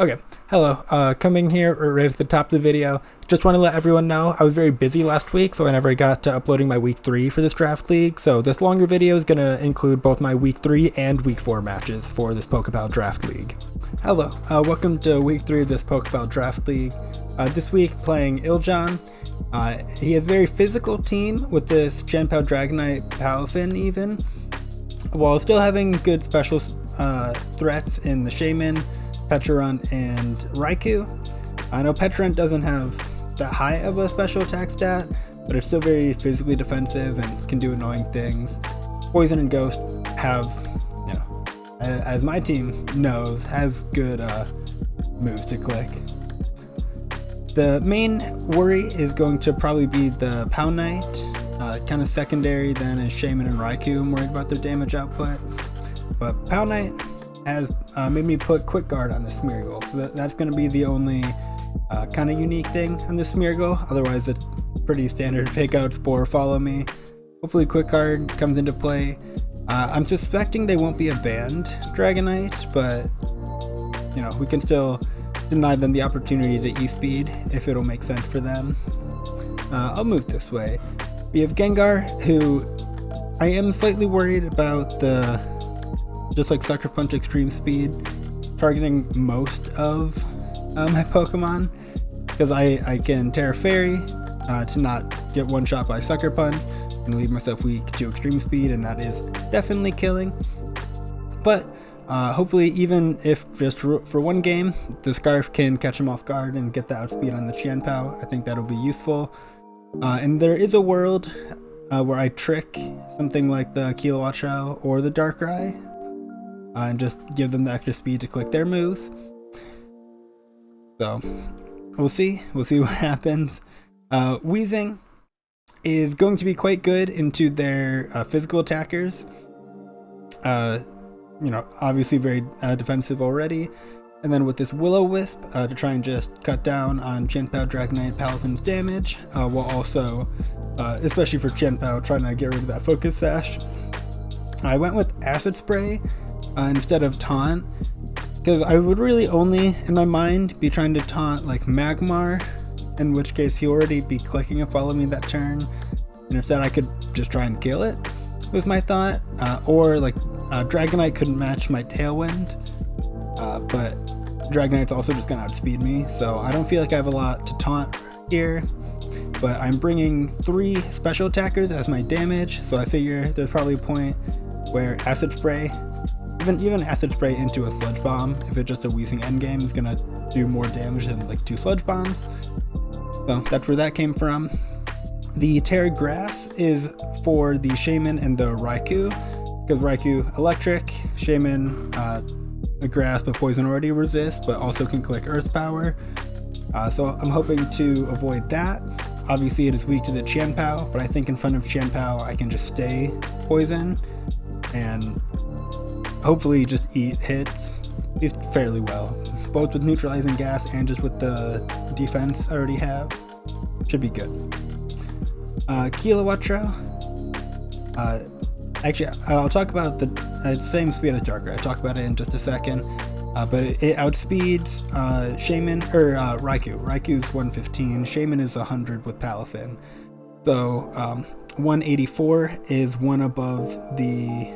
Okay, hello. Coming here right at the top of the video. Just want to let everyone know I was very busy last week, so I never got to uploading my week 3 for this draft league. So this longer video is going to include both my week 3 and week 4 matches for this Pokepals Draft League. Hello, welcome to week 3 of this Pokepals Draft League. This week playing Iljon. He has a very physical team with this Chien-Pao Dragonite Palafin even, while still having good special threats in the Shaman, Pecharunt, and Raikou. I know Pecharunt doesn't have that high of a special attack stat, but it's still very physically defensive and can do annoying things. Poison and Ghost have, as my team knows, has good moves to click. The main worry is going to probably be the Pao Knight. Kind of secondary then is Shaman and Raikou. I'm worried about their damage output. But Pao Knight has made me put Quick Guard on the Smeargle. So that's going to be the only kind of unique thing on the Smeargle. Otherwise, it's pretty standard Fake Out, Spore, Follow Me. Hopefully Quick Guard comes into play. I'm suspecting they won't be a banned Dragonite, but we can still deny them the opportunity to E-Speed if it'll make sense for them. I'll move this way. We have Gengar, who I am slightly worried about just like Sucker Punch Extreme Speed targeting most of my Pokemon, because I can Terra Fairy to not get one shot by Sucker Punch and leave myself weak to Extreme Speed, and that is definitely killing. But hopefully, even if just for one game, the Scarf can catch him off guard and get the outspeed on the Chien-Pao. I think that'll be useful. And there is a world where I trick something like the Kilowatt or the Darkrai and just give them the extra speed to click their moves. So we'll see what happens. Weezing is going to be quite good into their physical attackers. Obviously very defensive already. And then with this Will-O-Wisp to try and just cut down on Chien-Pao Dragonite Palafin's damage, while also, especially for Chien-Pao, trying to get rid of that Focus Sash. I went with Acid Spray instead of Taunt, because I would really only, in my mind, be trying to taunt like Magmar, in which case he already be clicking and Follow Me that turn, and instead I could just try and kill it, was my thought. Or like Dragonite couldn't match my Tailwind, but Dragonite's also just gonna outspeed me, so I don't feel like I have a lot to taunt here. But I'm bringing 3 special attackers as my damage, so I figure there's probably a point where Acid Spray, even Acid Spray into a Sludge Bomb, if it's just a Weezing endgame, is gonna do more damage than like 2 Sludge Bombs. So that's where that came from. The Terra Grass is for the Shaman and the Raikou, because Raikou Electric, Shaman the Grass but Poison already resists, but also can click Earth Power. So I'm hoping to avoid that. Obviously it is weak to the Chien-Pao, but I think in front of Chien-Pao I can just stay Poison and hopefully just eat hits at least fairly well, both with neutralizing gas and just with the defense I already have. Should be good. Kilowatt, actually, I'll talk about the same speed as Darkrai. I'll talk about it in just a second. But it outspeeds Shaman, or Raikou. Raikou's 115, Shaman is 100 with Palafin. So 184 is one above the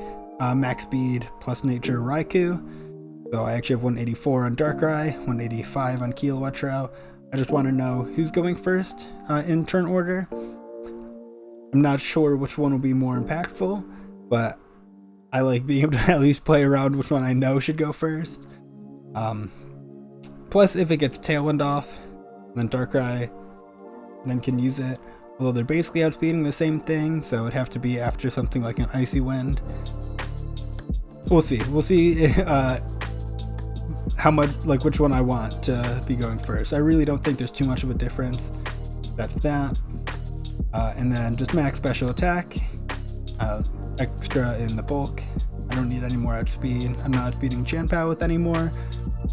max speed plus nature Raikou. So I actually have 184 on Darkrai, 185 on Kilowatt. I just want to know who's going first in turn order. I'm not sure which one will be more impactful, but I like being able to at least play around which one I know should go first. Plus, if it gets Tailwind off, then Darkrai then can use it. Although they're basically outspeeding the same thing, so it'd have to be after something like an Icy Wind. We'll see. We'll see how much, like which one I want to be going first. I really don't think there's too much of a difference. That's that. And then just max special attack, extra in the bulk. I don't need any more outspeed. I'm not outspeeding Chien-Pao with anymore,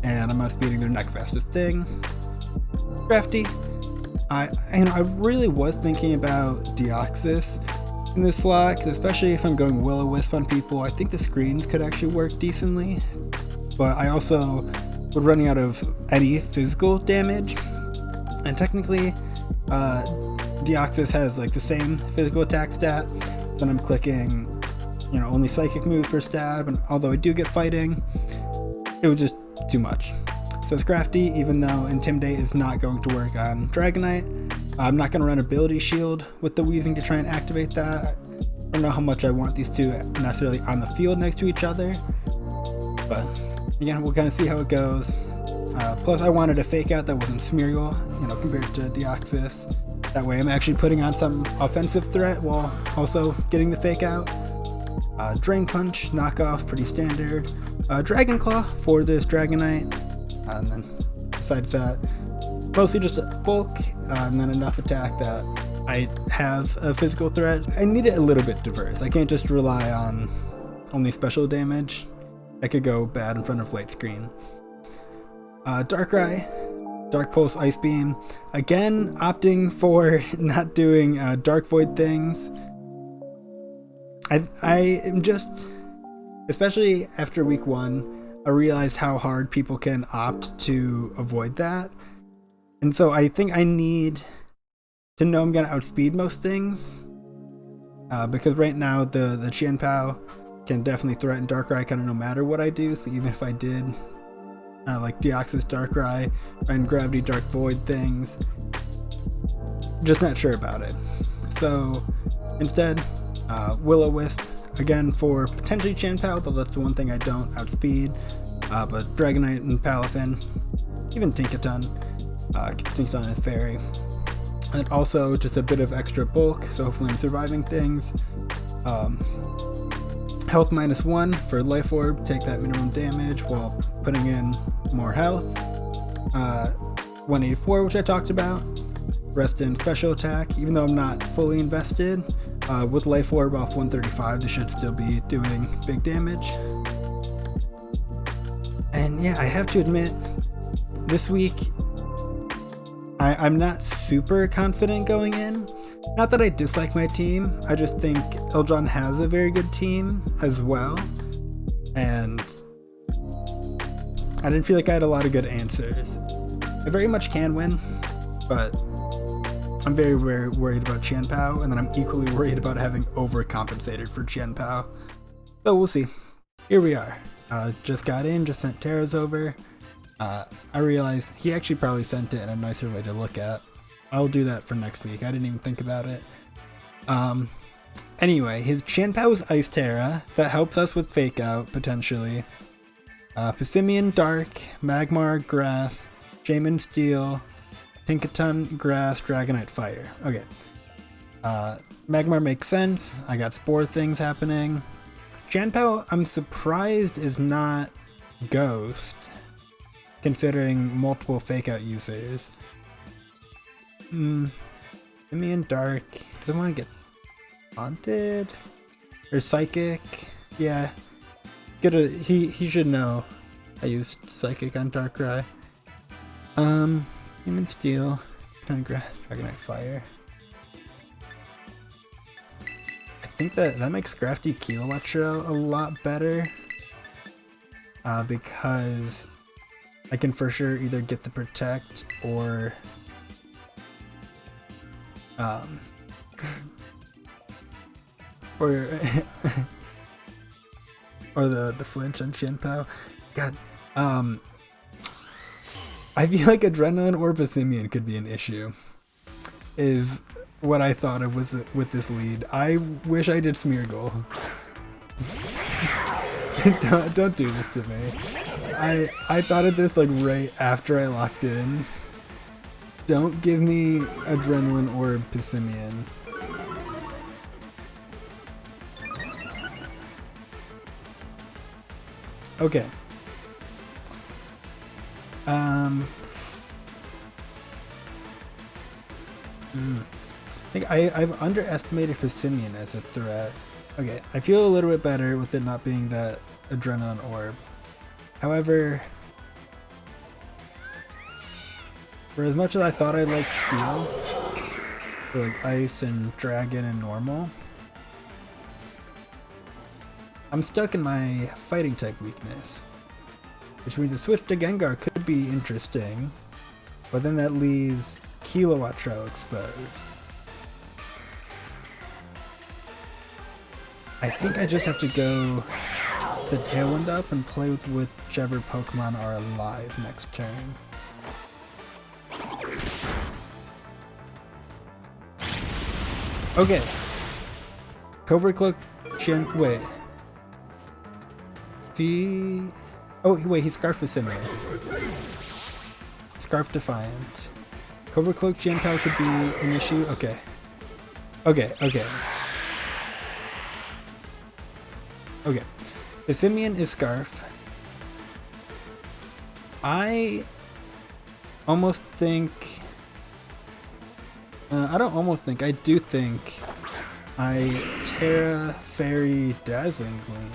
and I'm outspeeding their next fastest thing. Crafty. I really was thinking about Deoxys in this slot, especially if I'm going Will-O-Wisp on people. I think the screens could actually work decently, but I also we're running out of any physical damage. And technically, Deoxys has like the same physical attack stat. Then I'm clicking, only psychic move for stab, and although I do get fighting, it was just too much. So it's crafty, even though Intimidate is not going to work on Dragonite. I'm not going to run Ability Shield with the Weezing to try and activate that. I don't know how much I want these two necessarily on the field next to each other, but again, we'll kind of see how it goes. Plus, I wanted a Fake Out that wasn't Smeargle, compared to Deoxys. That way I'm actually putting on some offensive threat while also getting the Fake Out. Drain Punch, knockoff, pretty standard. Dragon Claw for this Dragonite. And then besides that, mostly just a bulk, and then enough attack that I have a physical threat. I need it a little bit diverse. I can't just rely on only special damage. I could go bad in front of Light Screen. Darkrai, Dark Pulse, Ice Beam. Again, opting for not doing Dark Void things. I am just, especially after week 1, I realized how hard people can opt to avoid that. And so I think I need to know I'm going to outspeed most things. Because right now the Qianpao can definitely threaten Darkrai kind of no matter what I do. So even if I did like Deoxys Darkrai and Gravity Dark Void things, just not sure about it. So instead, Will-O-Wisp. Again, for potentially Qianpao, though that's the one thing I don't outspeed. But Dragonite and Palafin, even Tinkaton. Tinkaton is Fairy. And also just a bit of extra bulk, so hopefully I'm surviving things. Health -1 for Life Orb, take that minimum damage while putting in more health. 184, which I talked about. Rest in special attack, even though I'm not fully invested. With Life Orb off 135, this should still be doing big damage. And yeah, I have to admit, this week, I'm not super confident going in. Not that I dislike my team, I just think Eldron has a very good team as well. And I didn't feel like I had a lot of good answers. I very much can win, but I'm very worried about Qianpao, and then I'm equally worried about having overcompensated for Qianpao. But we'll see. Here we are. Just got in, just sent Terras over. I realized he actually probably sent it in a nicer way to look at. I'll do that for next week. I didn't even think about it. Anyway, his Qianpao is Ice Terra. That helps us with Fake Out, potentially. Passimian Dark, Magmar Grass, Shaman Steel, Tinkaton Grass, Dragonite Fire. Okay. Magmar makes sense. I got Spore things happening. Qianpao, I'm surprised, is not Ghost, considering multiple Fake Out users. Passimian Dark. Does I want to get Haunted? Or Psychic? Yeah. He should know I used Psychic on Darkrai. Human Steel, Dragonite Fire. I think that makes Crafty Kilowatt Shell a lot better. Because I can for sure either get the Protect or or the flinch on Qianpao. God, I feel like Adrenaline or Passimian could be an issue, is what I thought of with this lead. I wish I did Smeargle. don't do this to me. I thought of this like right after I locked in. Don't give me Adrenaline or Passimian. Okay. I think I've underestimated Passimian as a threat. Okay, I feel a little bit better with it not being that Adrenaline Orb. However, for as much as I thought I liked Steel, for like Ice and Dragon and Normal, I'm stuck in my Fighting type weakness. Which means a switch to Gengar could be interesting. But then that leaves Kilowattrel exposed. I think I just have to go the Tailwind up and play with whichever Pokemon are alive next turn. Okay. Covert Cloak wait. Oh wait, he's Scarf with Simeon. Scarf Defiant. Covert Cloak Genpow could be an issue. Okay. Okay. The Simeon is Scarf. I almost think... I don't almost think, I do think I Terra Fairy Dazzling Gleam.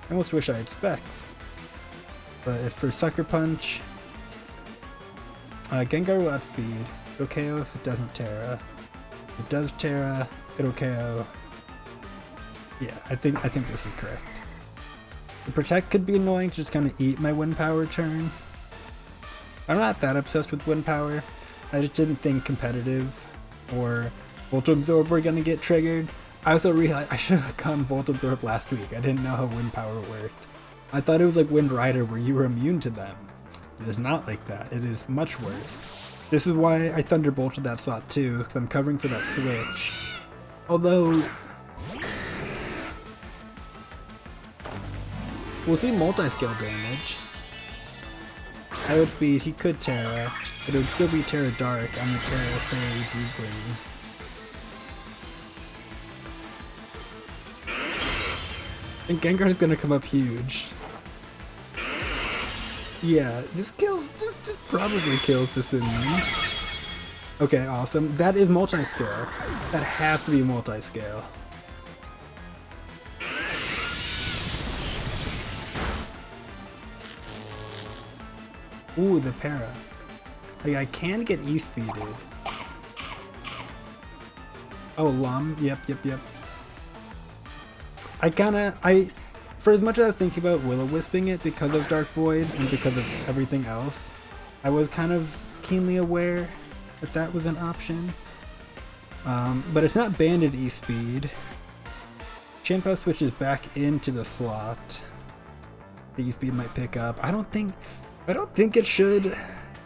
I almost wish I had Specs. But if for Sucker Punch, Gengar will outspeed. It'll KO if it doesn't Terra. If it does Terra, it'll KO. Yeah, I think this is correct. The Protect could be annoying to just kind of eat my Wind Power turn. I'm not that obsessed with Wind Power. I just didn't think Competitive or Volt Absorb were gonna get triggered. I also realized I should have gone Volt Absorb last week. I didn't know how Wind Power worked. I thought it was like Wind Rider where you were immune to them. It is not like that. It is much worse. This is why I Thunderbolted that slot too, because I'm covering for that switch. Although... we'll see multi-scale damage. I would speed, he could Terra, but it would still be Terra Dark on the Terra Fairy Deepling. And Gengar is gonna come up huge. Yeah, this probably kills the Simeon. Okay, awesome. That is multi-scale. That has to be multi-scale. Ooh, the para. Like, I can get E-speeded. Oh, Lum. Yep. For as much as I was thinking about Will-O-Wisping it because of Dark Void and because of everything else, I was kind of keenly aware that that was an option. But it's not banned at E-speed. Chien-Pao switches back into the slot. The E-speed might pick up. I don't think it should.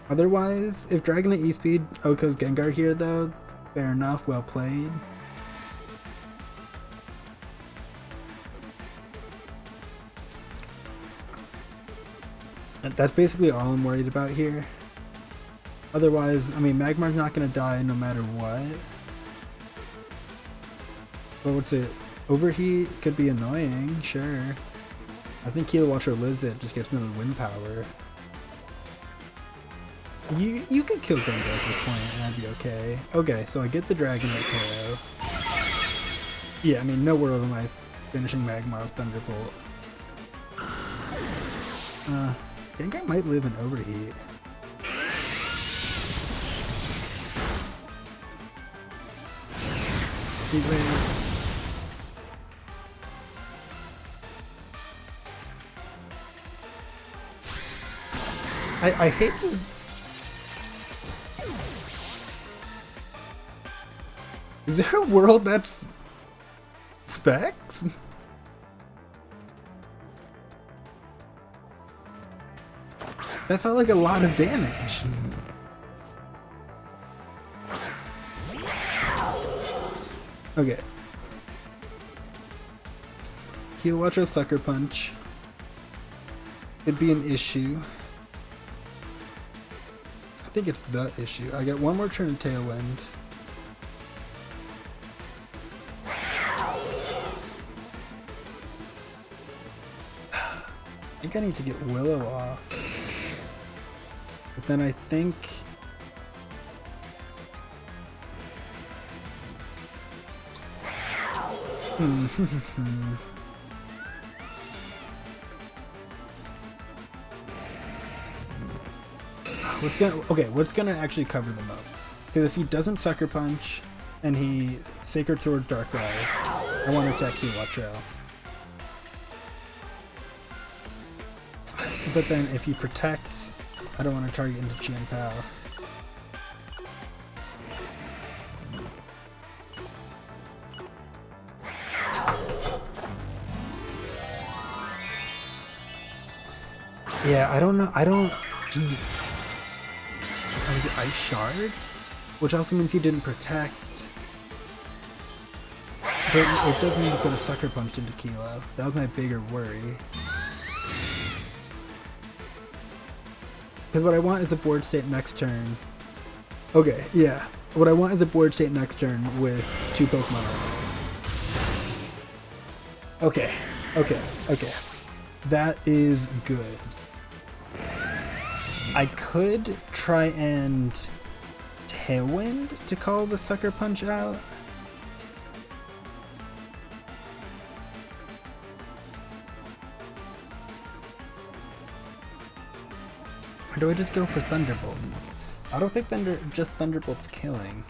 Otherwise, if Dragonite E-speed Oko's Gengar here though, fair enough, well played. And that's basically all I'm worried about here. Otherwise, I mean, Magmar's not gonna die no matter what. But what's it? Overheat could be annoying, sure. I think Kilowattrel lives it, just gets another Wind Power. You could kill Gengar at this point and I'd be okay. Okay, so I get the Dragonite KO. Yeah, I mean, no world am I finishing Magmar with Thunderbolt. Gengar might live in Overheat. Heat Wave. I hate to... Is there a world that's... Specs? That felt like a lot of damage. Okay. Kilowattrel Sucker Punch could be an issue. I think it's the issue. I got one more turn of Tailwind. I think I need to get Willow off. But then I think... what's gonna actually cover them up? Because if he doesn't Sucker Punch and he Sacred Swords Darkrai, I want to attack Kilowattrel. But then if you protect, I don't want to target into Chien Pao. Yeah, I don't know. I don't. Ice Shard? Which also means he didn't protect. But it doesn't mean to put a Sucker Punch into Kilo. That was my bigger worry. Because what I want is a board state next turn. Okay, yeah. What I want is a board state next turn with 2 Pokemon. Okay, okay. That is good. I could try and Tailwind to call the Sucker Punch out. Or do I just go for Thunderbolt? I don't think just Thunderbolt's killing.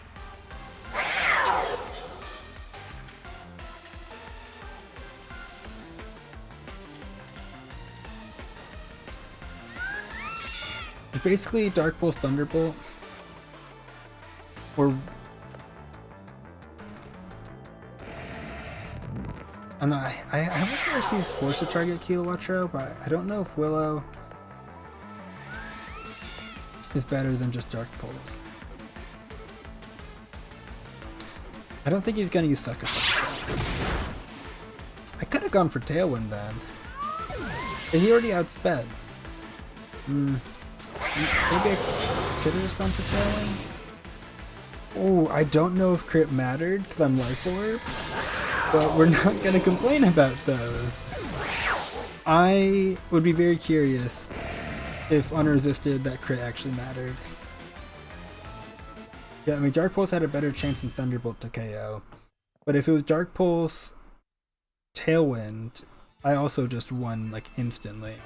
It's basically Dark Pulse Thunderbolt. Or I would feel like he's forced to target Kilowattrel, but I don't know if Willow is better than just Dark Pulse. I don't think he's gonna use Sucker Punch. I could have gone for Tailwind then. But he already outsped. Maybe I should have just gone for Tailwind. Oh, I don't know if crit mattered because I'm Life Orb, but we're not gonna complain about those. I would be very curious if unresisted that crit actually mattered. Yeah, I mean Dark Pulse had a better chance than Thunderbolt to KO, but if it was Dark Pulse Tailwind, I also just won like instantly.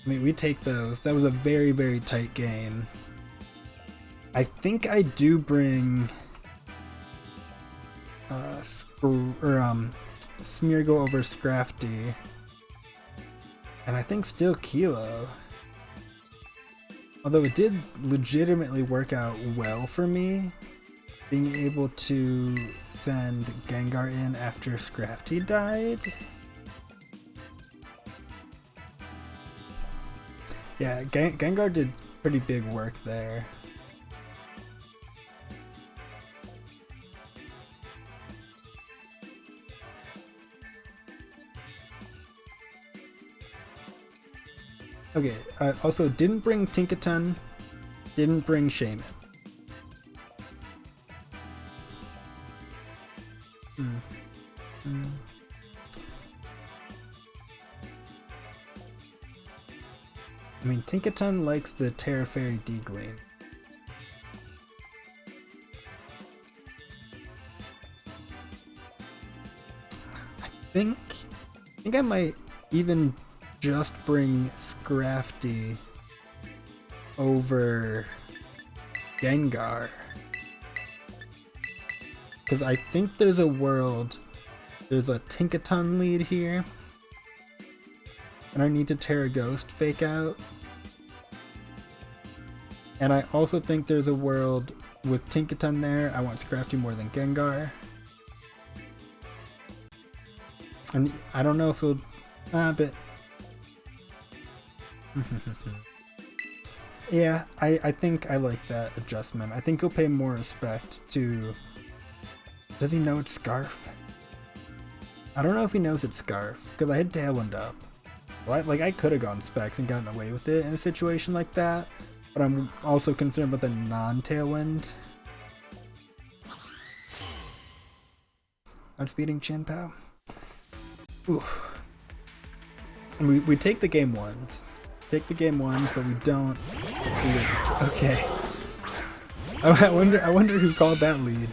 I mean, we take those. That was a very, very tight game. I think I do bring Smeargle over Scrafty, and I think still Kilo. Although it did legitimately work out well for me, being able to send Gengar in after Scrafty died. Yeah, Gengar did pretty big work there. Okay, also didn't bring Tinkaton, didn't bring Shaman. I mean, Tinkaton likes the Terra Fairy D-Gleam. I think I might even just bring Scrafty over Gengar. Because I think there's a world, there's a Tinkaton lead here. And I need to Terra Ghost fake out. And I also think there's a world with Tinkaton there. I want Scrafty more than Gengar. And I don't know if it'll... but... yeah, I think I like that adjustment. I think he'll pay more respect to... Does he know it's Scarf? I don't know if he knows it's Scarf, because I had Tailwind up. Well, I could have gone Specs and gotten away with it in a situation like that, but I'm also concerned about the non-Tailwind. Outspeeding Chien Pao. Oof. And we take the game ones. Take the game ones, but we don't. Okay. I wonder who called that lead.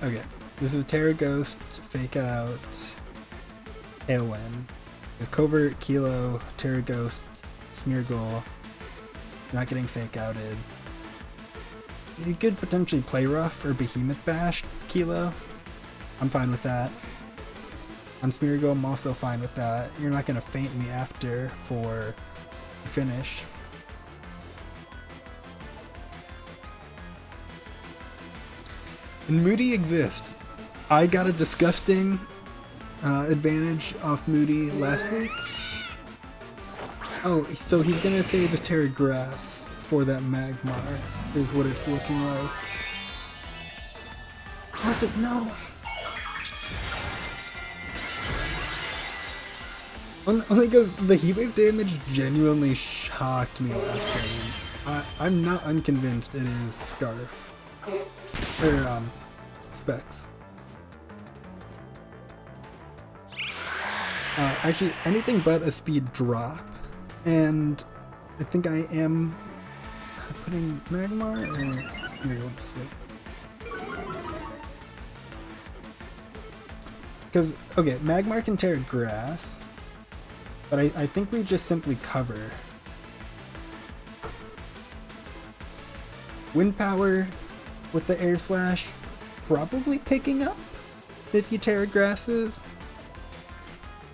Okay. This is Terra Ghost, Fake Out, Tailwind. With Covert, Kilo, Terra Ghost, Smeargle, not getting Fake Outed. he could potentially play rough or behemoth bash Kilo. I'm fine with that. On Smeargle, I'm also fine with that. You're not gonna feint me after for finish. And Moody exists. I got a disgusting advantage off Moody last week. Oh, so he's gonna save his Terra Grass for that Magmar, is what it's looking like. Was it? No. Only because the Heatwave damage genuinely shocked me last game. I'm not unconvinced it is Scarf. Or, Specs. Actually, anything but a speed drop. And I think I am putting Magmar or... Here, let's see. Because, okay, Magmar can tear grass. But I think we just simply cover. Wind power with the air slash probably picking up if you Terra Grasses.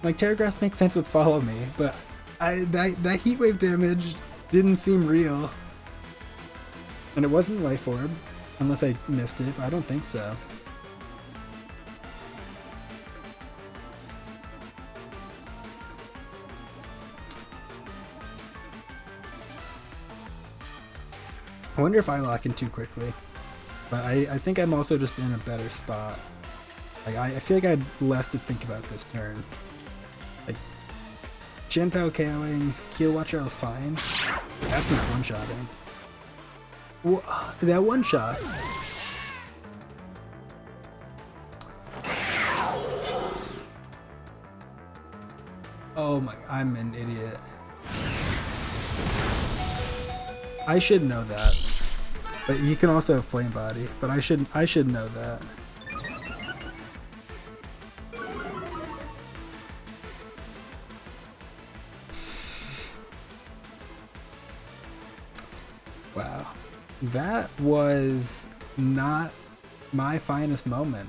Like, Terra Grass makes sense with Follow Me, but that Heat Wave damage didn't seem real. And it wasn't Life Orb, unless I missed it, but I don't think so. I wonder if I lock in too quickly, but I think I'm also just in a better spot. Like I feel like I had less to think about this turn. Like Chinpao KOing, Keel Watcher was fine. That's not one-shotting. That one-shot. Oh my, I'm an idiot. I should know that. But you can also have Flame Body, but I should know that. Wow. That was not my finest moment.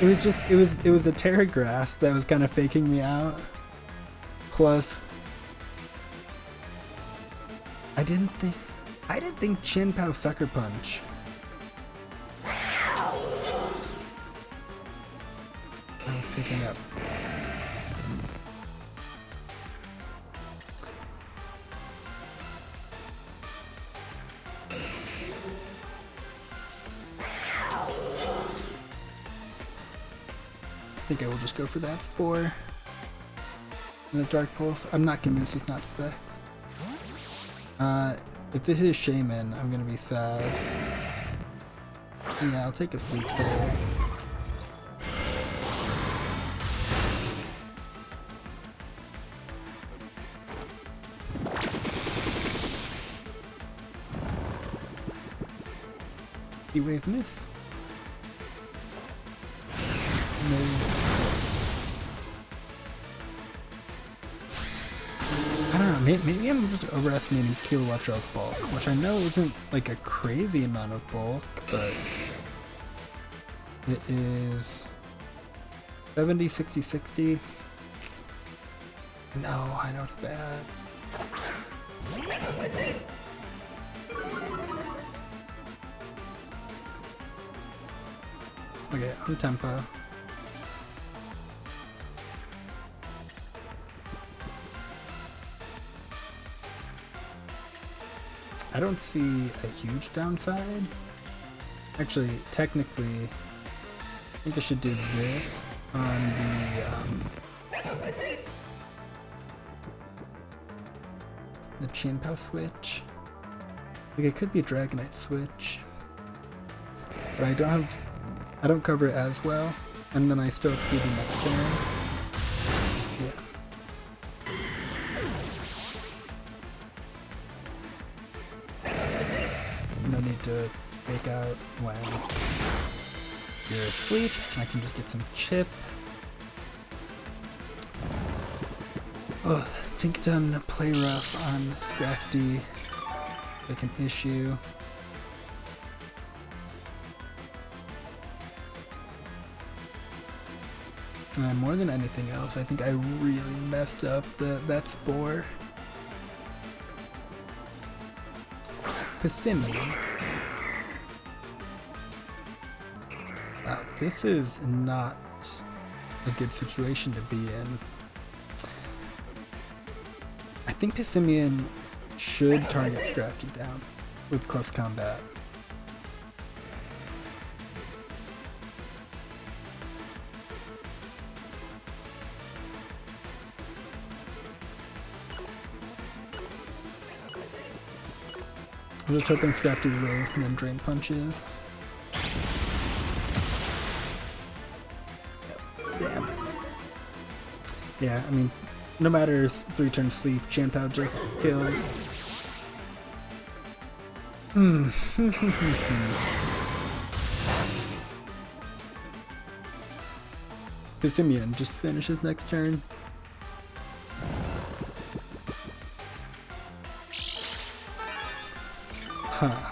It was a Terra Grass that was kind of faking me out. Plus I didn't think Chinpao Sucker Punch. I was picking up. I think I will just go for that Spore. And a Dark Pulse. I'm not convinced he's not Specs. If this is Shaman, I'm gonna be sad. Yeah, I'll take a sleep there. Heatwave miss. No. I don't know, maybe I'm just overestimating Keel Watcher's bulk, which I know isn't like a crazy amount of bulk, but it is 70, 60, 60. No, I know it's bad. Okay, on tempo. I don't see a huge downside. Actually, technically, I think I should do this on the Chinpao switch. Like it could be a Dragonite switch, but I don't cover it as well, and then I still see the next turn. No need to fake out when you're asleep. I can just get some chip. Oh, Tinkaton play rough on Scrafty. like an issue. More than anything else, I think I really messed up that spore. Persimmon. Wow, this is not a good situation to be in. I think Persimmon should target Scrafty down with close combat. I'm just hoping Scrafty lives and then drain punches. Damn. Yeah, I mean, no matter 3 turns sleep, Chanpao just kills. Persimmon just finishes next turn. Huh.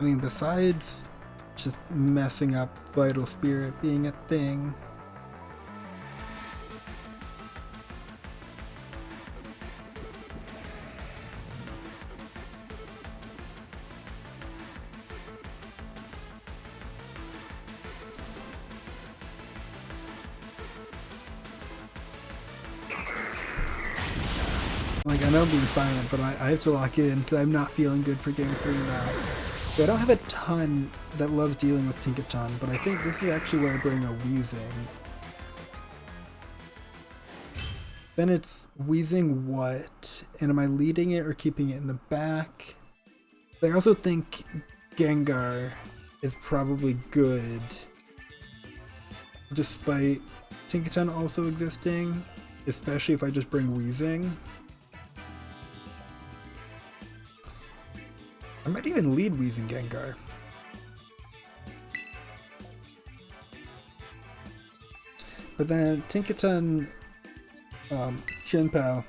I mean, besides just messing up Vital Spirit being a thing, like, I know I'm being silent, but I have to lock in because I'm not feeling good for game 3 now. So I don't have a ton that loves dealing with Tinkaton, but I think this is actually where I bring a Weezing. Then it's Weezing what? And am I leading it or keeping it in the back? I also think Gengar is probably good, despite Tinkaton also existing, especially if I just bring Weezing. I might even lead Weezing Gengar. But then Tinkaton Chanpao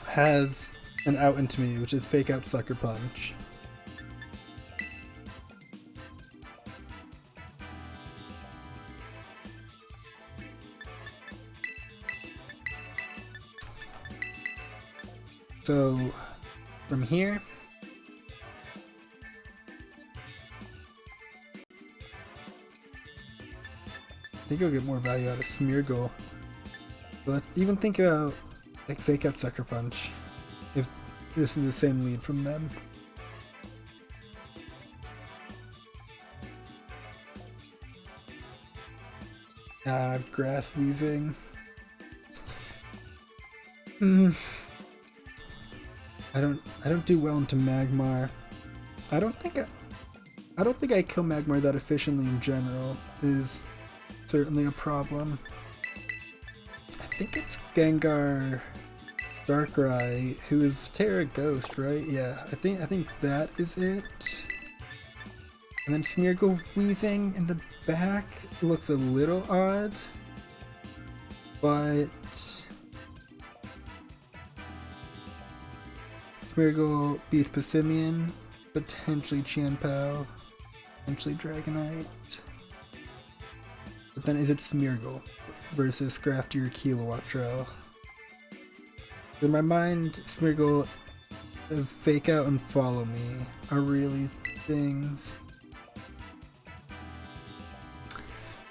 has an out into me, which is Fake Out Sucker Punch. So from here, I think I'll get more value out of Smeargle. But let's even think about like Fake Out Sucker Punch, if this is the same lead from them. I have Grass Weezing. I don't do well into Magmar. I don't think I kill Magmar that efficiently in general is certainly a problem. I think it's Gengar Darkrai, who is Terra Ghost, right? Yeah, I think that is it. And then Smeargle Weezing in the back looks a little odd, but Smeargle beats Persimmon, potentially Chanpao, potentially Dragonite. But then is it Smeargle versus Scrafty or Kilowattrel? In my mind, Smeargle, Fake Out and Follow Me are really things.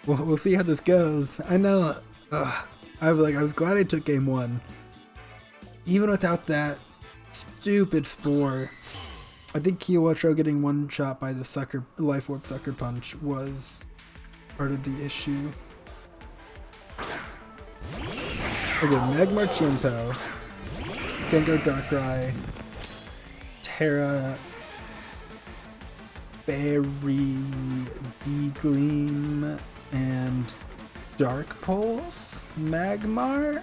We'll see how this goes. I know. I was glad I took game 1, even without that stupid spore. I think Kilowattrel getting one shot by the Life Orb Sucker Punch was part of the issue. Okay, Magmar Chanpao, Gengar Darkrai, Terra Fairy D-Gleam, and Dark Pulse Magmar?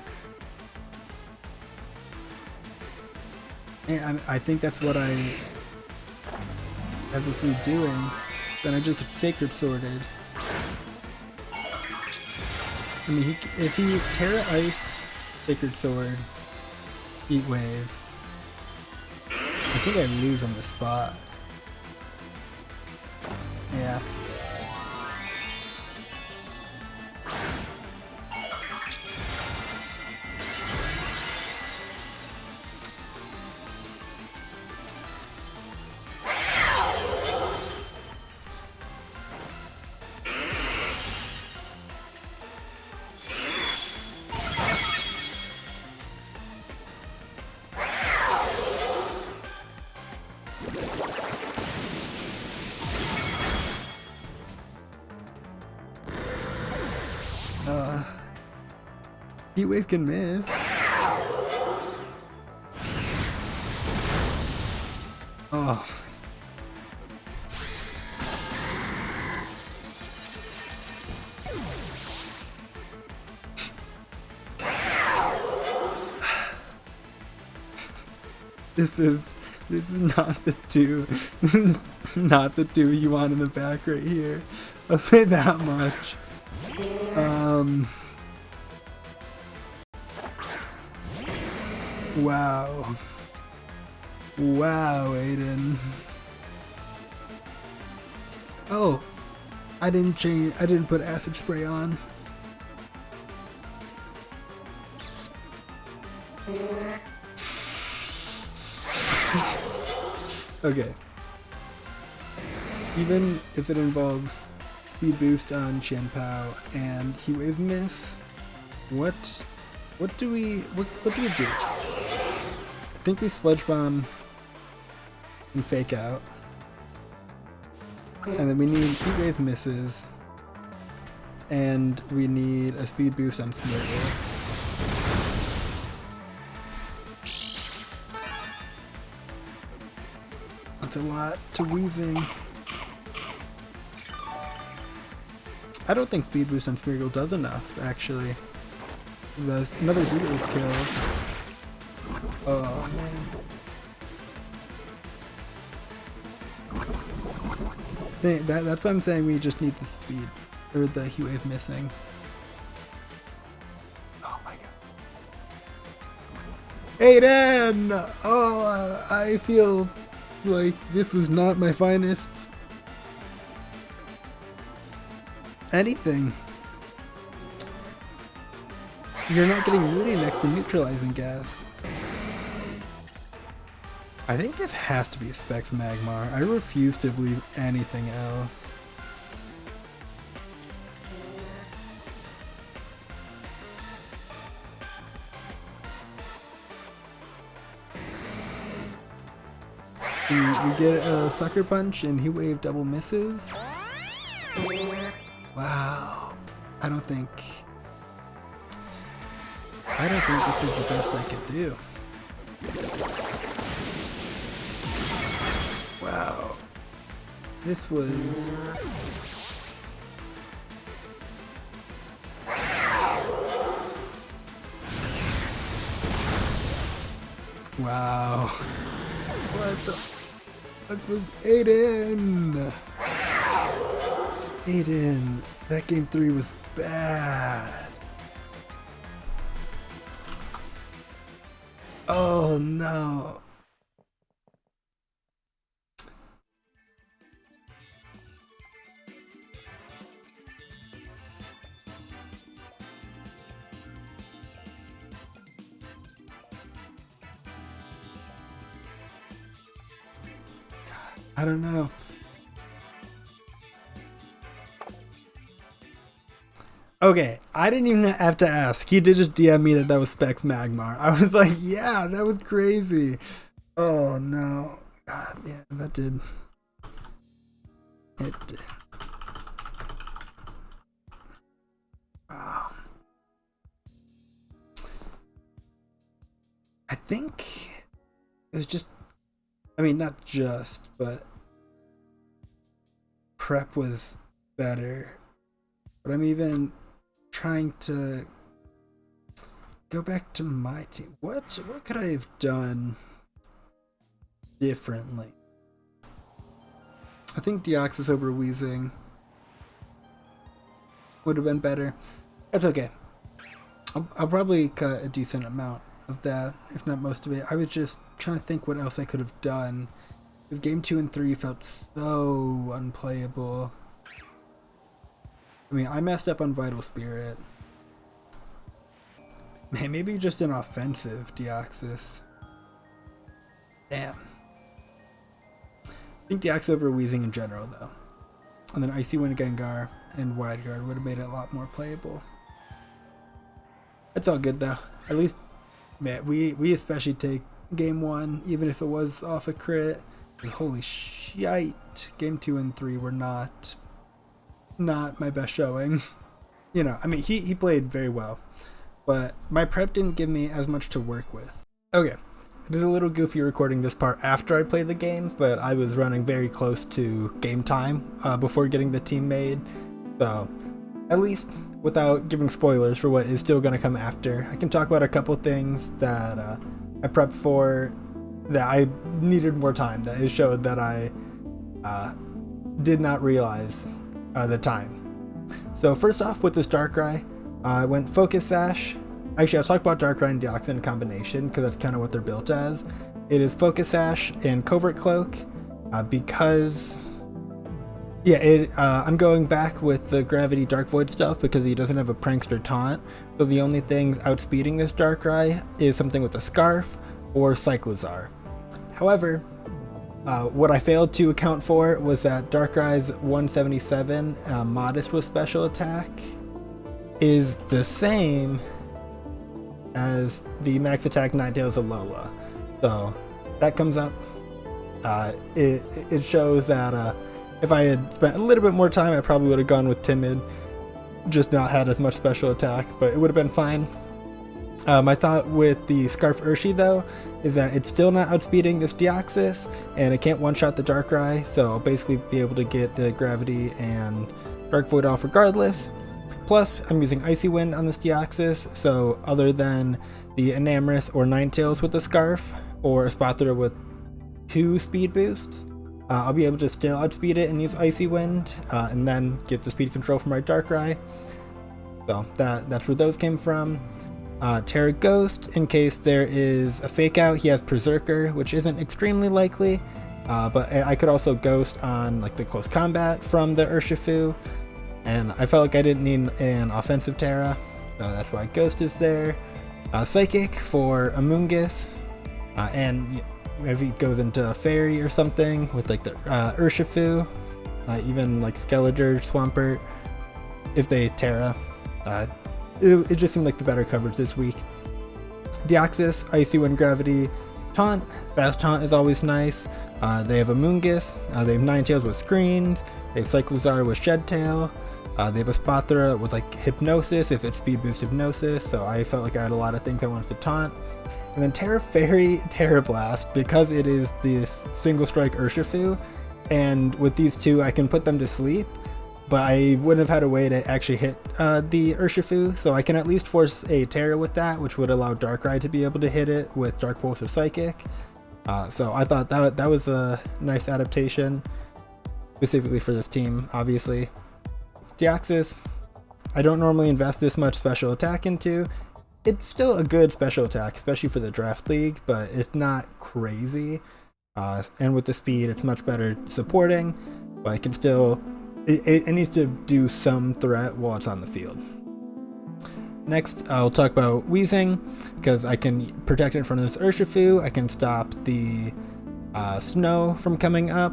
And I think that's what I have this lead doing. Then I just Sacred Sworded. I mean, if he Terra Ice, Sacred Sword, Heat Wave, I think I lose on the spot. Yeah. Heat Wave can miss. Oh. This is not the two, not the two you want in the back right here. I'll say that much. Wow. Wow, Aiden. Oh, I didn't put acid spray on. Okay. Even if it involves speed boost on Chien-Pao and Heat Wave miss, what do we do? I think we Sludge Bomb and Fake Out. And then we need Heat Wave misses. And we need a speed boost on Smeargle. That's a lot to Weezing. I don't think speed boost on Smeargle does enough, actually. There's another Heat Wave kill. Oh man. I think that's why I'm saying we just need the speed, or the Heat Wave missing. Oh my god. Aiden! Oh, I feel like this was not my finest anything. You're not getting Moody next to neutralizing gas. I think this has to be Specs Magmar. I refuse to believe anything else. We get a Sucker Punch and Heat Wave double misses. Wow. I don't think this is the best I could do. Wow. This was... Wow. What the fuck was Aiden? Aiden, that game 3 was bad. Oh no. I don't know. Okay, I didn't even have to ask. He did just DM me that was Specs Magmar. I was like, yeah, that was crazy. Oh no. God, yeah, that did. It did. Wow. I think it was just, I mean, not just, but prep was better. But I'm even trying to go back to my team. What could I have done differently? I think Deoxys over Weezing would have been better. That's okay. I'll probably cut a decent amount of that, if not most of it. I was just trying to think what else I could have done. Because game 2 and 3 felt so unplayable. I mean, I messed up on Vital Spirit. Man, maybe just an offensive Deoxys. Damn. I think Deoxys over Weezing in general, though. And then Icy Wind Gengar and Wide Guard would have made it a lot more playable. It's all good, though. At least, man, we especially take game 1, even if it was off a crit. Holy shite. Game 2 and 3 were not my best showing. You know, I mean, he played very well. But my prep didn't give me as much to work with. Okay. It is a little goofy recording this part after I played the games, but I was running very close to game time before getting the team made. So, at least without giving spoilers for what is still going to come after, I can talk about a couple things that I prepped for that I needed more time, that it showed that I did not realize the time. So first off, with this Darkrai, I went Focus Sash. Actually, I'll talk about Darkrai and Deoxys in combination, because that's kind of what they're built as. It is Focus Sash and Covert Cloak, because... Yeah, I'm going back with the Gravity Dark Void stuff, because he doesn't have a Prankster Taunt, so the only things outspeeding this Darkrai is something with a Scarf or Cyclizar. However, what I failed to account for was that Darkrai's 177 Modest with Special Attack is the same as the Max Attack Ninetales Alola. So that comes up. It shows that if I had spent a little bit more time, I probably would have gone with Timid, just not had as much special attack, but it would have been fine. My thought with the Scarf Urshi, though, is that it's still not outspeeding this Deoxys, and it can't one-shot the Darkrai, so I'll basically be able to get the Gravity and Dark Void off regardless. Plus, I'm using Icy Wind on this Deoxys, so other than the Enamorus or Ninetales with the Scarf, or a Spotter with 2 speed boosts, I'll be able to still outspeed it and use Icy Wind, and then get the speed control from my Darkrai. So that's where those came from. Terra Ghost, in case there is a fake out, he has Berserker, which isn't extremely likely, but I could also Ghost on like the close combat from the Urshifu, and I felt like I didn't need an offensive Terra, so that's why Ghost is there. Psychic for Amoonguss, and if he goes into Fairy or something with like the Urshifu, even like Skeletor, Swampert, if they Terra. It just seemed like the better coverage this week. Deoxys, Icy Wind Gravity, Taunt. Fast Taunt is always nice. They have Amoonguss. They have Ninetales with Screens. They have Cyclizar with Shed Tail. They have a Spothra with like Hypnosis if it's Speed Boost Hypnosis. So I felt like I had a lot of things I wanted to taunt. And then Terra Fairy, Terra Blast, because it is this single strike Urshifu. And with these two, I can put them to sleep. But I wouldn't have had a way to actually hit the Urshifu, so I can at least force a Terra with that, which would allow Darkrai to be able to hit it with Dark Pulse or Psychic. So I thought that was a nice adaptation, specifically for this team, obviously. Deoxys, I don't normally invest this much special attack into. It's still a good special attack, especially for the Draft League, but it's not crazy. And with the speed, it's much better supporting, but I can still... It needs to do some threat while it's on the field. Next, I'll talk about Weezing, because I can protect it from this Urshifu, I can stop the Snow from coming up,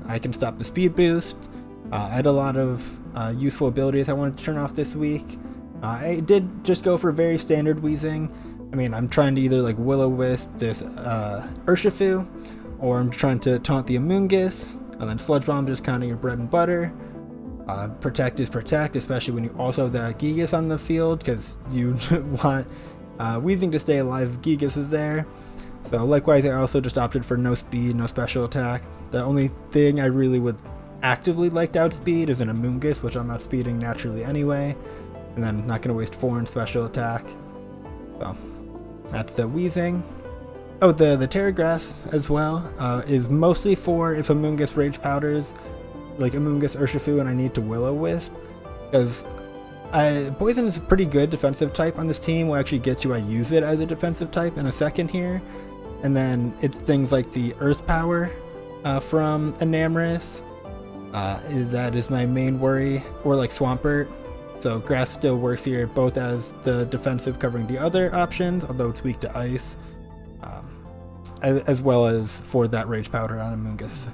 I can stop the Speed Boost. I had a lot of useful abilities I wanted to turn off this week. I did just go for very standard Weezing. I mean, I'm trying to either like Will-O-Wisp this Urshifu, or I'm trying to taunt the Amoonguss, and then Sludge Bomb just kind of your bread and butter. Protect is protect, especially when you also have the Gigas on the field, because you want Weezing to stay alive if Gigas is there. So likewise, I also just opted for no speed, no special attack. The only thing I really would actively like to outspeed is an Amoonguss, which I'm outspeeding naturally anyway, and then not going to waste 4 in special attack. So that's the Weezing. Oh, the Terra Grass as well is mostly for if Amoonguss Rage Powders, like Amoonguss, Urshifu, and I need to Will-O-Wisp, because Poison is a pretty good defensive type on this team. We'll actually get to I use it as a defensive type in a second here. And then it's things like the Earth Power from Enamorus. That is my main worry. Or like Swampert. So Grass still works here both as the defensive covering the other options, although it's weak to Ice. As well as for that Rage Powder on Amoonguss.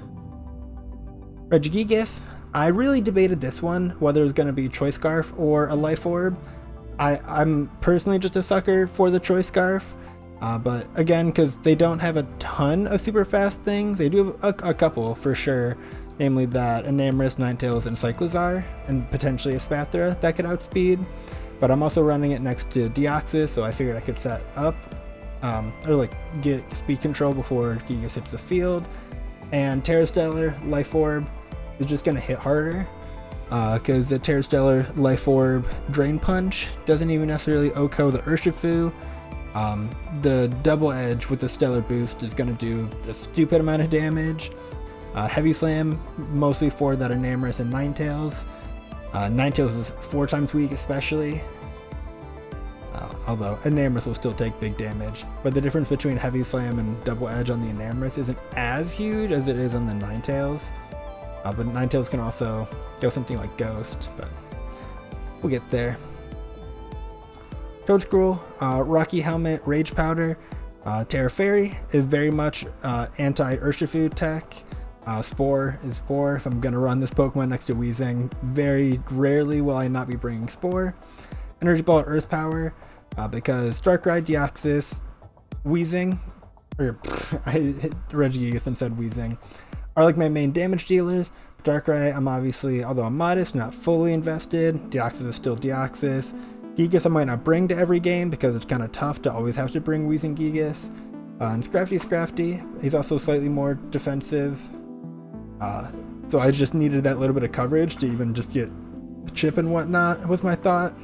Regigigas. I really debated this one, whether it was going to be Choice Scarf or a Life Orb. I'm personally just a sucker for the Choice Scarf, but again, because they don't have a ton of super fast things, they do have a couple for sure, namely that Enamorus, Ninetales, and Cyclizar, and potentially a Spathra that could outspeed, but I'm also running it next to Deoxys, so I figured I could set up, or like get speed control before Gigas hits the field, and Terrastellar, Life Orb, is just going to hit harder because the Terrastellar Life Orb Drain Punch doesn't even necessarily OHKO the Urshifu. The Double Edge with the Stellar Boost is going to do a stupid amount of damage. Heavy Slam mostly for that Enamorus and Ninetales. Ninetales is 4 times weak especially. Although Enamorus will still take big damage. But the difference between Heavy Slam and Double Edge on the Enamorus isn't as huge as it is on the Ninetales. But Ninetales can also go something like Ghost, but we'll get there. Toedscruel, Rocky Helmet, Rage Powder, Terra Fairy is very much anti-Urshifu tech. Spore is Spore. If I'm going to run this Pokemon next to Weezing, very rarely will I not be bringing Spore. Energy Ball, Earth Power, because Darkrai, Deoxys, Weezing, or Regigigas and said Weezing, are like my main damage dealers. Darkrai, I'm obviously, although I'm modest, not fully invested. Deoxys is still Deoxys. Gigas I might not bring to every game because it's kind of tough to always have to bring Weezing Gigas. And Scrafty, he's also slightly more defensive. So I just needed that little bit of coverage to even just get a chip and whatnot, was my thought.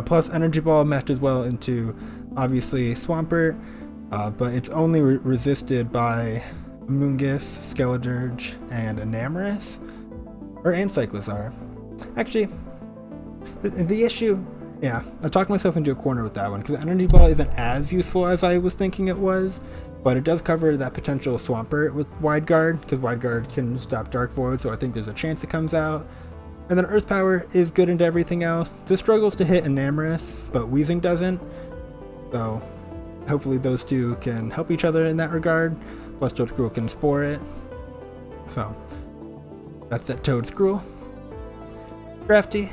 Plus Energy Ball matches well into, obviously, Swampert, but it's only resisted by Amoonguss, Skeledirge, and Enamorus, and Cyclizar. Actually, the issue, yeah, I talked myself into a corner with that one, because Energy Ball isn't as useful as I was thinking it was, but it does cover that potential Swampert with Wide Guard, because Wide Guard can stop Dark Void, so I think there's a chance it comes out. And then Earth Power is good into everything else. This struggles to hit Enamorus, but Weezing doesn't, so hopefully those two can help each other in that regard. Plus Toedscruel can Spore it. So that's that Toedscruel. Crafty.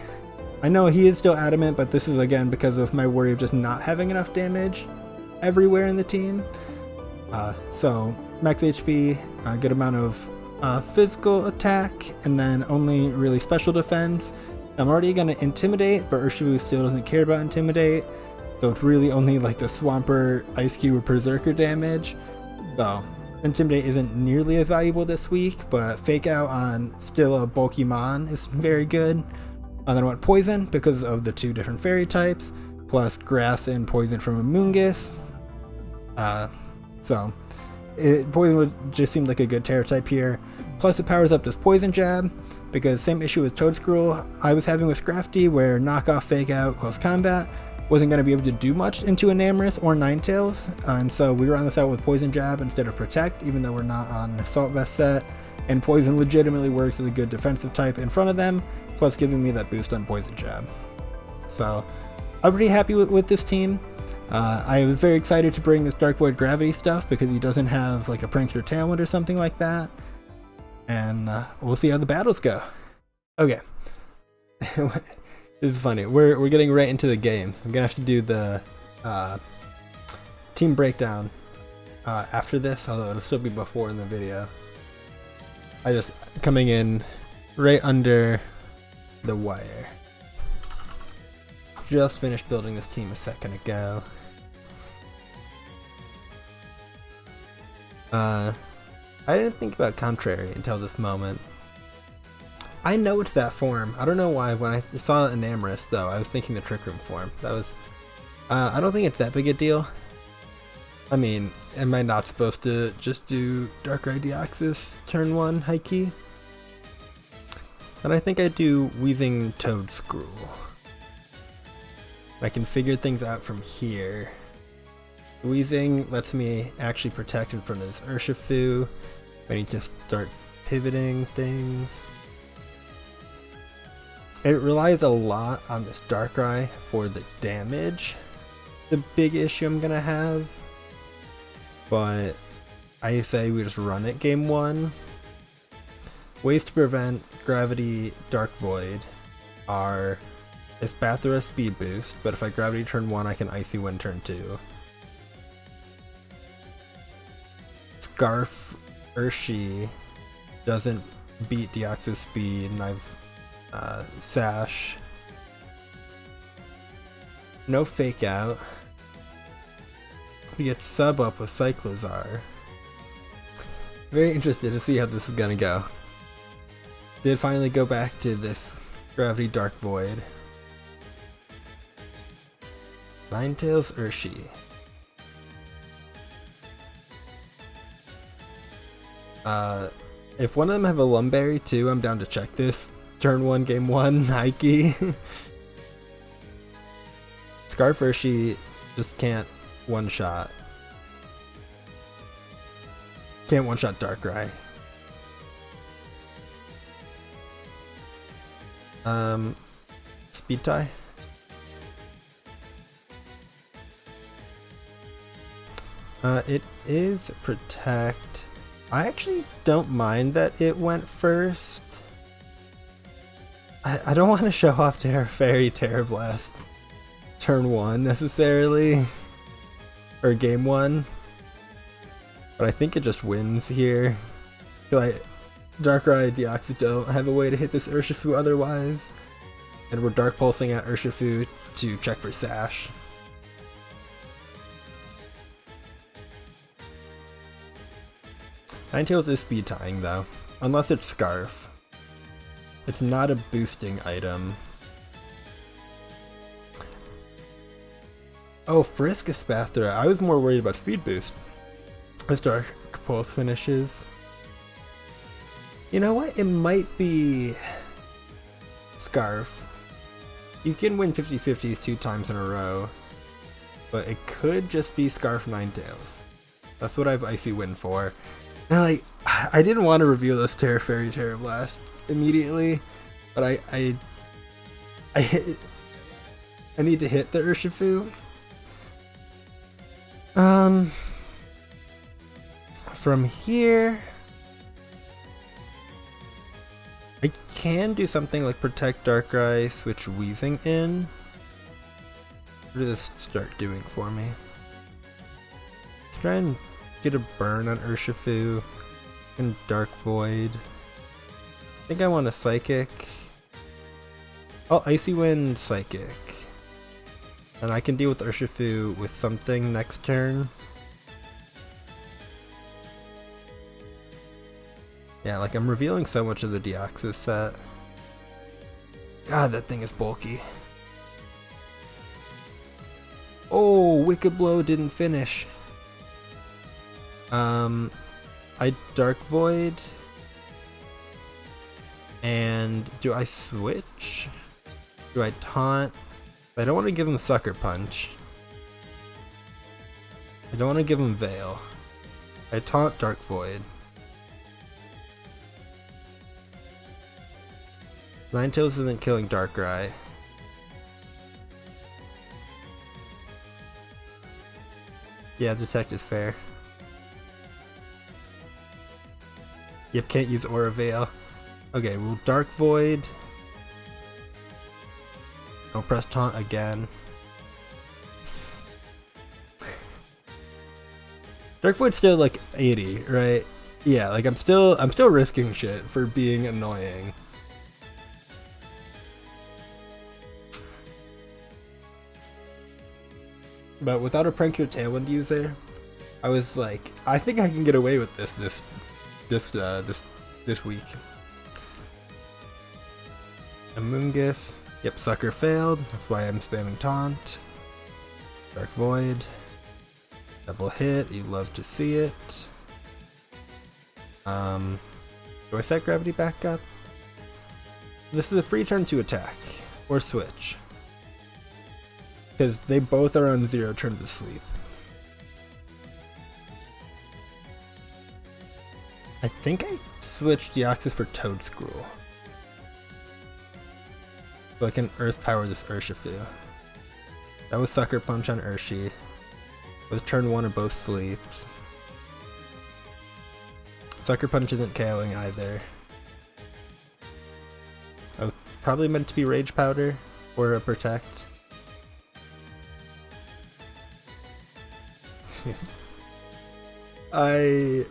I know he is still adamant, but this is again because of my worry of just not having enough damage everywhere in the team. So max HP, a good amount of physical attack, and then only really special defense. I'm already going to Intimidate, but Urshifu still doesn't care about Intimidate. So it's really only like the Swampert, Ice Cube, or Berserker damage. So Intimidate isn't nearly as valuable this week, but Fake Out on still a bulky Mon is very good. And then I went Poison because of the 2 different fairy types, plus Grass and Poison from Amoonguss. So Poison would just seem like a good Terra type here. Plus it powers up this Poison Jab, because same issue with Toedscruel I was having with Scrafty, where Knockoff, Fake Out, Close Combat wasn't going to be able to do much into Enamorus or Ninetales, and so we ran this out with Poison Jab instead of Protect, even though we're not on an Assault Vest set, and Poison legitimately works as a good defensive type in front of them, plus giving me that boost on Poison Jab. So I'm pretty happy with this team. I was very excited to bring this Dark Void Gravity stuff because he doesn't have like a Prankster Tailwind or something like that, and we'll see how the battles go. Okay. This is funny. We're getting right into the game. I'm gonna have to do the team breakdown after this, although it'll still be before in the video. I just coming in right under the wire. Just finished building this team a second ago. I didn't think about Contrary until this moment. I know it's that form. I don't know why. When I saw Enamorus, though, I was thinking the Trick Room form. That was. I don't think it's that big a deal. I mean, am I not supposed to just do Darkrai Deoxys turn 1 high key? Then I think I do Wheezing Toad Screw. I can figure things out from here. Wheezing lets me actually protect in front of this Urshifu. I need to start pivoting things. It relies a lot on this Darkrai for the damage. The big issue I'm gonna have. But I say we just run it game 1. Ways to prevent Gravity Dark Void are Espathra Speed Boost, but if I Gravity turn 1 I can Icy Wind turn 2. Scarf Urshi doesn't beat Deoxys speed, and I've Sash. No Fake Out. We get Sub Up with Cyclizar. Very interested to see how this is gonna go. Did finally go back to this Gravity Dark Void. Ninetales Urshi. If one of them have a Lumberry too, I'm down to check this. Turn 1, game 1, Nike. Scarf Urshi just can't one-shot. Can't one-shot Darkrai. Speed tie? It is Protect. I actually don't mind that it went first. I don't want to show off Fairy Terra Blast turn 1 necessarily, or game 1, but I think it just wins here. I feel like Darkrai, Deoxys don't have a way to hit this Urshifu otherwise, and we're Dark Pulsing at Urshifu to check for Sash. Ninetales is speed tying though, unless it's Scarf. It's not a boosting item. Oh, Frisk Espathra. I was more worried about speed boost. As Dark Pulse finishes. You know what? It might be Scarf. You can win 50-50s 2 times in a row, but it could just be Scarf Ninetales. That's what I've Icy Wind for. And I didn't want to reveal this Fairy Terra Blast immediately, but I need to hit the Urshifu. From here, I can do something like Protect Darkrai, switch Wheezing in. What does this start doing for me? Try and get a burn on Urshifu and Dark Void. I think I want a Psychic. I'll Icy Wind Psychic. And I can deal with Urshifu with something next turn. Yeah, like I'm revealing so much of the Deoxys set. God, that thing is bulky. Oh, Wicked Blow didn't finish. I Dark Void. And do I switch? Do I taunt? I don't want to give him Sucker Punch. I don't want to give him Veil. I taunt Dark Void. Ninetales isn't killing Darkrai. Yeah, Detect is fair. Yep, can't use Aura Veil. Okay, we'll Dark Void. I'll press taunt again. Dark Void's still like 80, right? Yeah, like I'm still risking shit for being annoying. But without a Prank Your Tailwind user, I was like, I think I can get away with this week. Amoonguss. Yep, Sucker failed. That's why I'm spamming Taunt. Dark Void. Double hit. You love to see it. Do I set Gravity back up? This is a free turn to attack or switch, because they both are on 0 turns of sleep. I think I switched Deoxys for Toadscruel, so I can Earth Power this Urshifu. That was Sucker Punch on Urshi. With turn 1 of both sleeps. Sucker Punch isn't KOing either. I was probably meant to be Rage Powder or a Protect. I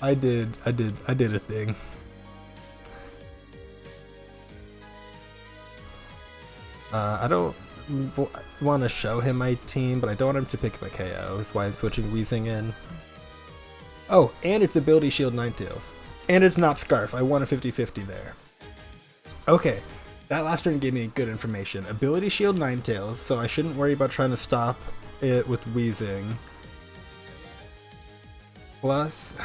did a thing. I don't want to show him my team, but I don't want him to pick up a KO. That's why I'm switching Weezing in. Oh, and it's Ability Shield Ninetales. And it's not Scarf. I won a 50-50 there. Okay, that last turn gave me good information. Ability Shield Ninetales, so I shouldn't worry about trying to stop it with Weezing. Plus...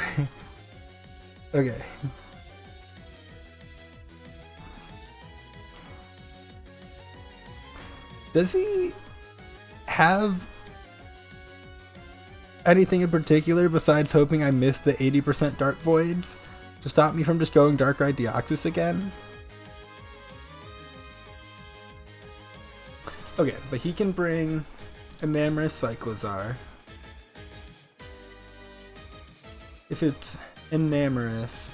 okay. Does he have anything in particular besides hoping I miss the 80% Dark Voids to stop me from just going Darkrai Deoxys again? Okay, but he can bring Enamorous Cyclizar. If it's Enamorous,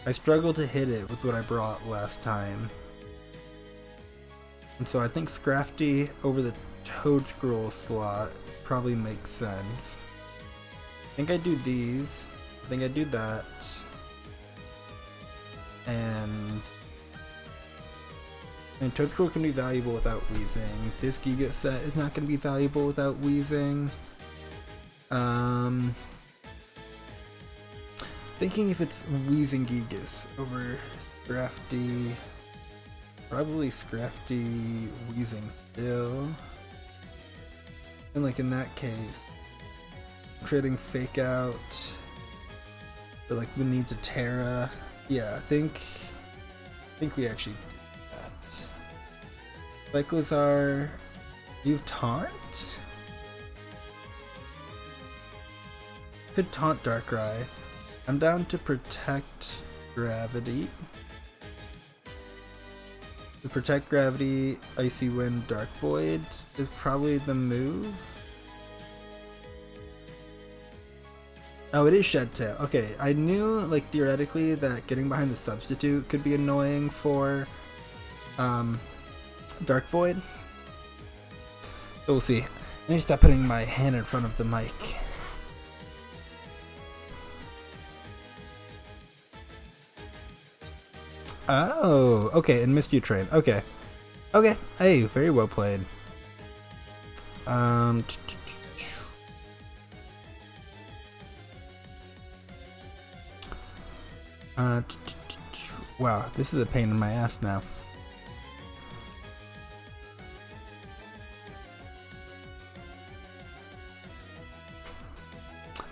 I struggle to hit it with what I brought last time. And so I think Scrafty over the Toadscruel slot probably makes sense. I think I do these. I think I do that. And Toadscruel can be valuable without Weezing. This Giga set is not going to be valuable without Weezing. Thinking if it's Weezing Gigas over Scrafty. Probably Scrafty Weezing still. And like in that case, trading Fake Out for like the need to Terra. Yeah, I think we actually do that. Cyclizar, do you have Taunt? Could taunt Darkrai. I'm down to Protect Gravity. To Protect Gravity, Icy Wind, Dark Void is probably the move. Oh, it is Shed Tail. Okay, I knew, like, theoretically that getting behind the substitute could be annoying for Dark Void. So we'll see. I need to stop putting my hand in front of the mic. Oh, okay, and Misty Train. Okay. Okay, hey, very well played. Wow, this is a pain in my ass now.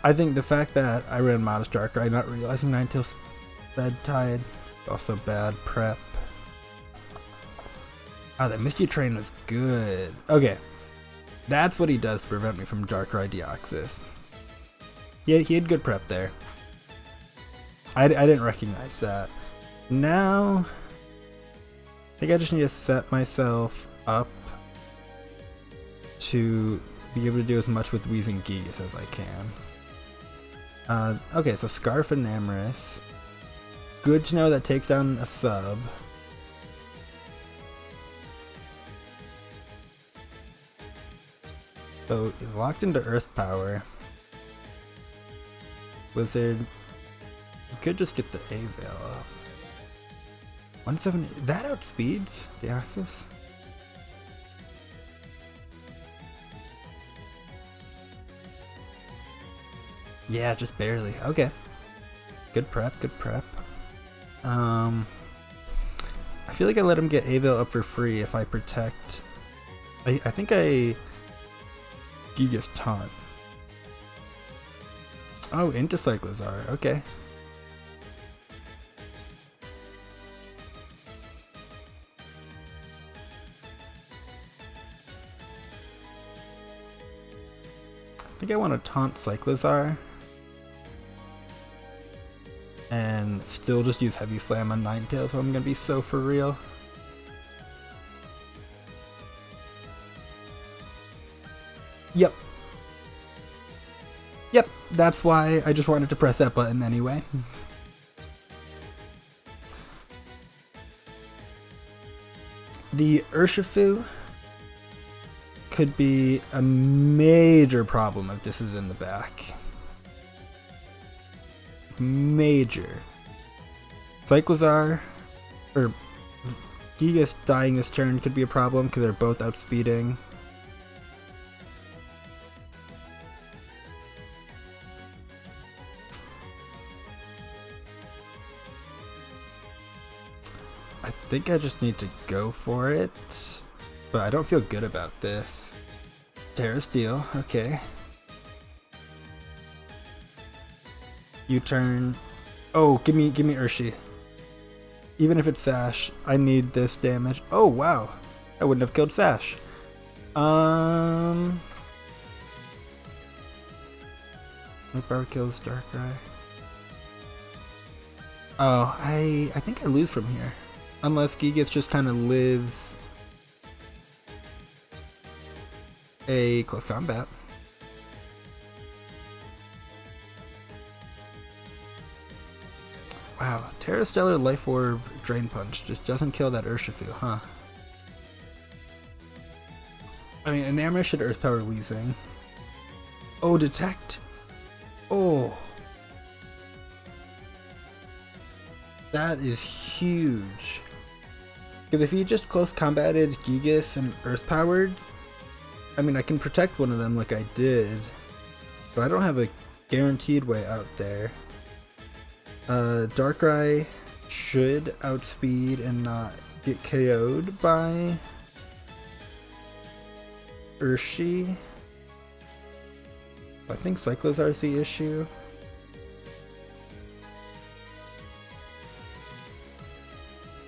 I think the fact that I ran Modest Darkrai, not realizing Ninetales Bed Tide, also bad prep. Oh, that Misty Train was good. Okay, that's what he does to prevent me from Darkrai Deoxys. He had good prep there. I didn't recognize that. Now, I think I just need to set myself up to be able to do as much with Weezing Gigas as I can. Okay, so Scarf and Enamorous. Good to know that takes down a sub. So he's locked into Earth Power. Blizzard. He could just get the A-Veil up. 170. That outspeeds Deoxys? Yeah, just barely. Okay. Good prep, good prep. I feel like I let him get A-Veil up for free if I protect. I think I Gigas Taunt. Oh, into Cyclizar. Okay. I think I want to taunt Cyclizar. And still just use Heavy Slam on Ninetales, so I'm going to be so for real. Yep. Yep, that's why I just wanted to press that button anyway. The Urshifu could be a major problem if this is in the back. Major. Cyclizar, or Gigas dying this turn could be a problem because they're both outspeeding. I think I just need to go for it, but I don't feel good about this. Terra Steel, okay. U-turn. Oh, give me Urshi. Even if it's Sash, I need this damage. Oh wow, I wouldn't have killed Sash. My power kills Darkrai. Oh, I think I lose from here. Unless Gigas just kind of lives a close combat. Wow, Terra Stellar Life Orb Drain Punch just doesn't kill that Urshifu, huh? I mean, Enamor should Earth Power Weezing. Oh, Detect! Oh! That is huge. Because if he just close combated Gigas and Earth Powered, I mean, I can protect one of them like I did, but I don't have a guaranteed way out there. Darkrai should outspeed and not get KO'd by Urshi. I think Cyclizar is the issue.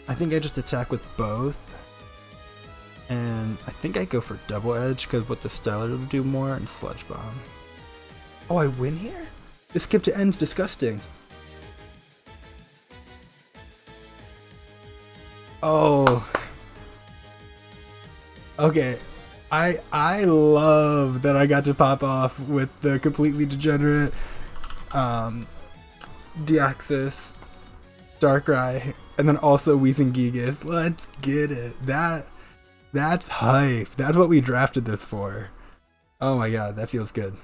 I think I just attack with both. And I think I go for Double Edge because with the Stellar will do more and Sludge Bomb. Oh, I win here? This skip to end's disgusting. Oh. Okay. I love that I got to pop off with the completely degenerate Deoxys, Darkrai, and then also Weezing Gigas. Let's get it. That's hype. That's what we drafted this for. Oh my god, that feels good.